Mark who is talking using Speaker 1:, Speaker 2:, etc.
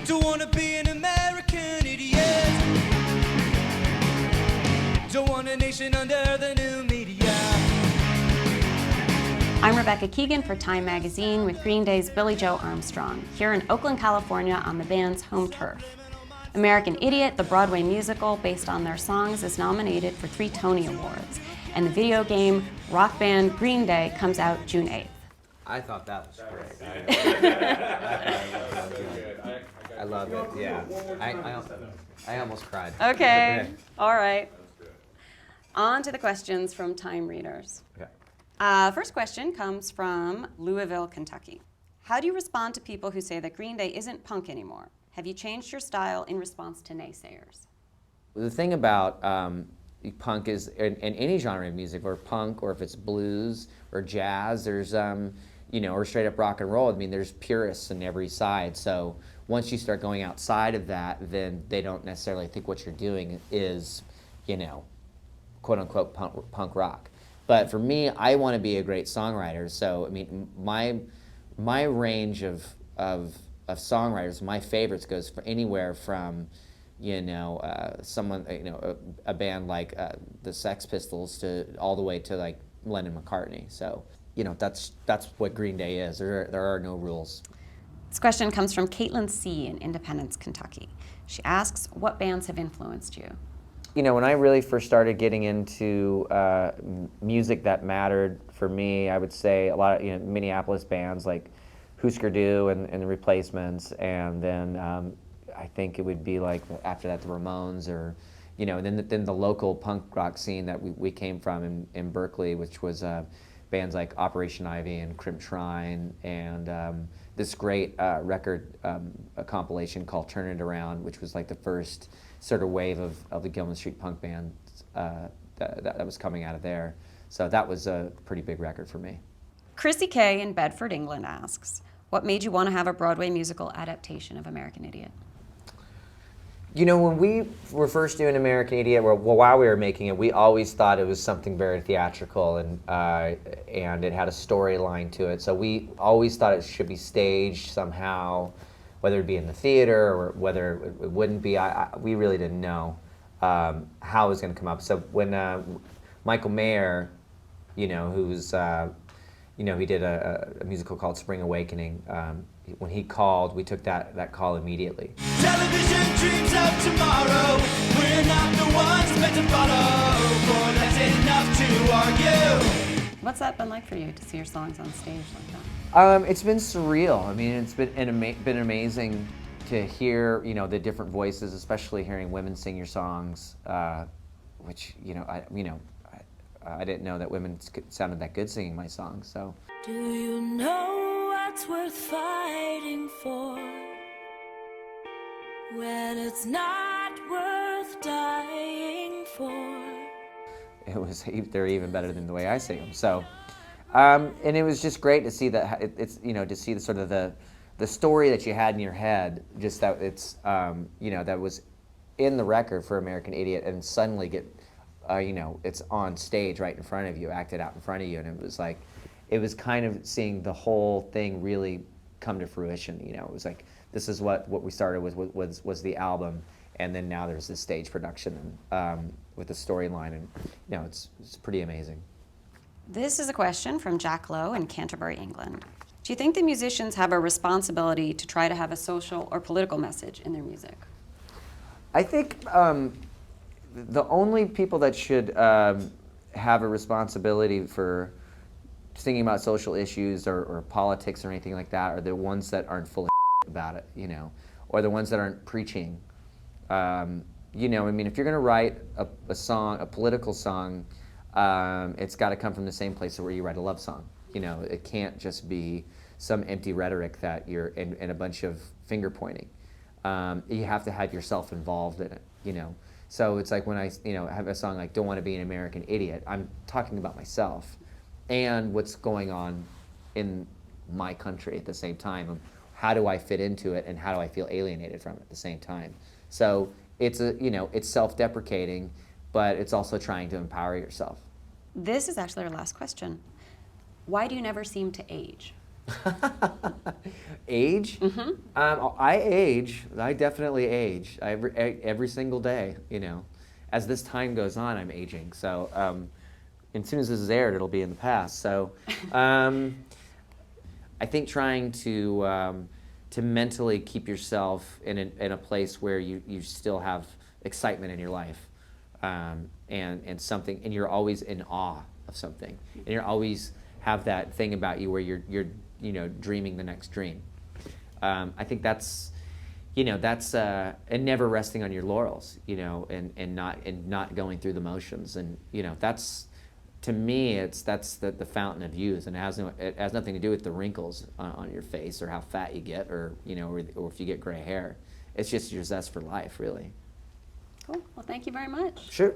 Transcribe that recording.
Speaker 1: Don't wanna be an American idiot. Don't want a nation under the new media.
Speaker 2: I'm Rebecca Keegan for Time Magazine with Green Day's Billie Joe Armstrong, here in Oakland, California on the band's home turf. American Idiot, the Broadway musical based on their songs, is nominated for 3 Tony Awards, and the video game rock band Green Day comes out June 8th.
Speaker 3: I thought that was great. I love it, yeah. I almost cried.
Speaker 2: Okay, all right. On to the questions from Time readers.
Speaker 3: Okay.
Speaker 2: First question comes from Louisville, Kentucky. How do you respond to people who say that Green Day isn't punk anymore? Have you changed your style in response to naysayers?
Speaker 3: The thing about punk is, in any genre of music, or punk, or if it's blues or jazz, there's, or straight up rock and roll, I mean, there's purists in every side. So once you start going outside of that, then they don't necessarily think what you're doing is, quote unquote punk rock. But for me, I want to be a great songwriter. So, I mean, my range of songwriters, my favorites goes for anywhere from, someone, a band like the Sex Pistols to all the way to like Lennon McCartney. So, that's what Green Day is. There are no rules.
Speaker 2: This question comes from Caitlin C. in Independence, Kentucky. She asks, what bands have influenced you?
Speaker 3: When I really first started getting into music that mattered for me, I would say a lot of Minneapolis bands like Husker Du and the Replacements, and then I think it would be like after that the Ramones, or then the local punk rock scene that we came from in Berkeley, which was bands like Operation Ivy and Crimp Shrine, and this great record a compilation called Turn It Around, which was like the first sort of wave of the Gilman Street punk band that was coming out of there. So that was a pretty big record for me.
Speaker 2: Chrissy Kay in Bedford, England asks, what made you want to have a Broadway musical adaptation of American Idiot?
Speaker 3: When we were first doing American Idiot, while we were making it, we always thought it was something very theatrical, and it had a storyline to it. So we always thought it should be staged somehow, whether it be in the theater or whether it wouldn't be. We really didn't know how it was going to come up. So when Michael Maher, who's he did a musical called Spring Awakening. When he called, we took that call immediately.
Speaker 1: Television dreams of tomorrow. We're not the ones meant to follow. For that's enough to argue.
Speaker 2: What's that been like for you to see your songs on stage like that?
Speaker 3: It's been surreal. I mean, it's been amazing to hear the different voices, especially hearing women sing your songs, which I didn't know that women sounded that good singing my songs. So.
Speaker 4: Do you know what's worth fighting for when it's not worth dying for?
Speaker 3: They're even better than the way I sing them. So, and it was just great to see that to see the sort of the story that you had in your head, just that it's that was in the record for American Idiot, and suddenly get. It's on stage right in front of you, acted out in front of you, and it was kind of seeing the whole thing really come to fruition. It was like, this is what we started with was the album, and then now there's this stage production with the storyline, and it's pretty amazing.
Speaker 2: This is a question from Jack Lowe in Canterbury, England. Do you think the musicians have a responsibility to try to have a social or political message in their music?
Speaker 3: I think the only people that should have a responsibility for thinking about social issues or politics or anything like that are the ones that aren't full of about it, or the ones that aren't preaching. I mean, if you're going to write a song, a political song, it's got to come from the same place where you write a love song. It can't just be some empty rhetoric that you're in a bunch of finger pointing. You have to have yourself involved in it, So it's like when I, have a song like Don't Want to Be an American Idiot, I'm talking about myself and what's going on in my country at the same time. How do I fit into it, and how do I feel alienated from it at the same time? So it's it's self-deprecating, but it's also trying to empower yourself.
Speaker 2: This is actually our last question. Why do you never seem to age?
Speaker 3: Age?
Speaker 2: Mm-hmm.
Speaker 3: I age. I definitely age. Every single day, you know. As this time goes on, I'm aging. So as soon as this is aired, it'll be in the past. So I think trying to mentally keep yourself in a place where you still have excitement in your life, and something, and you're always in awe of something, and you're always have that thing about you where you're you know, dreaming the next dream. I think that's, you know, that's and never resting on your laurels, you know, and not going through the motions, and you know, that's, to me, that's the fountain of youth, and it has nothing to do with the wrinkles on your face or how fat you get, or you know, or if you get gray hair. It's just your zest for life, really.
Speaker 2: Cool. Well, thank you very much.
Speaker 3: Sure.